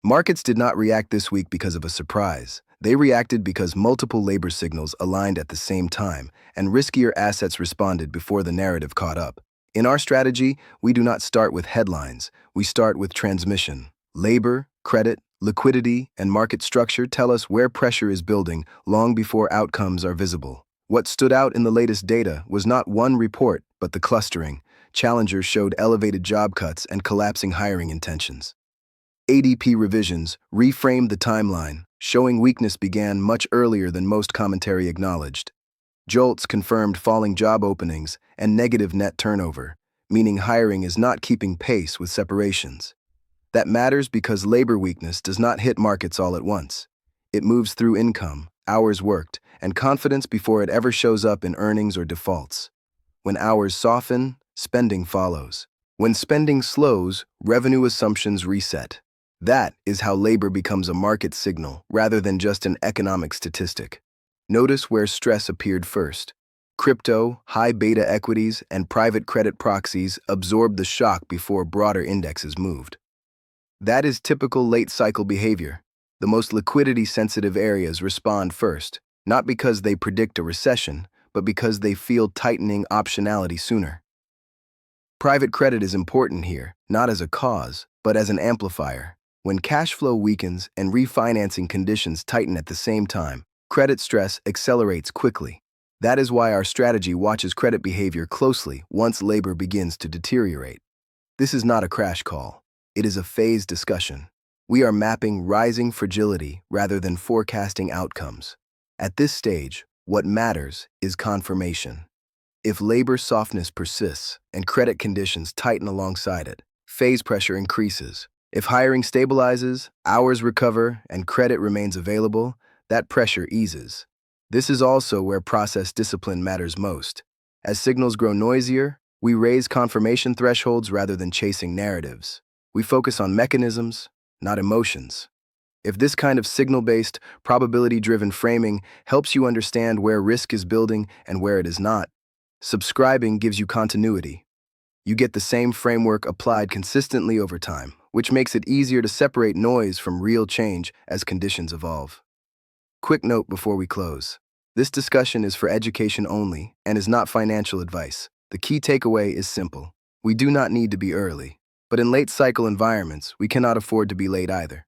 Markets did not react this week because of a surprise. They reacted because multiple labor signals aligned at the same time, and riskier assets responded before the narrative caught up. In our strategy, we do not start with headlines. We start with transmission. Labor, credit, liquidity, and market structure tell us where pressure is building long before outcomes are visible. What stood out in the latest data was not one report, but the clustering. Challengers showed elevated job cuts and collapsing hiring intentions. ADP revisions reframed the timeline, showing weakness began much earlier than most commentary acknowledged. JOLTS confirmed falling job openings and negative net turnover, meaning hiring is not keeping pace with separations. That matters because labor weakness does not hit markets all at once. It moves through income, hours worked, and confidence before it ever shows up in earnings or defaults. When hours soften, spending follows. When spending slows, revenue assumptions reset. That is how labor becomes a market signal rather than just an economic statistic. Notice where stress appeared first. Crypto, high beta equities, and private credit proxies absorbed the shock before broader indexes moved. That is typical late cycle behavior. The most liquidity-sensitive areas respond first, not because they predict a recession, but because they feel tightening optionality sooner. Private credit is important here, not as a cause, but as an amplifier. When cash flow weakens and refinancing conditions tighten at the same time, credit stress accelerates quickly. That is why our strategy watches credit behavior closely once labor begins to deteriorate. This is not a crash call. It is a phased discussion. We are mapping rising fragility rather than forecasting outcomes. At this stage, what matters is confirmation. If labor softness persists and credit conditions tighten alongside it, phase pressure increases. If hiring stabilizes, hours recover, and credit remains available, that pressure eases. This is also where process discipline matters most. As signals grow noisier, we raise confirmation thresholds rather than chasing narratives. We focus on mechanisms, not emotions. If this kind of signal-based, probability-driven framing helps you understand where risk is building and where it is not, subscribing gives you continuity. You get the same framework applied consistently over time, which makes it easier to separate noise from real change as conditions evolve. Quick note before we close. This discussion is for education only and is not financial advice. The key takeaway is simple. We do not need to be early, but in late cycle environments, we cannot afford to be late either.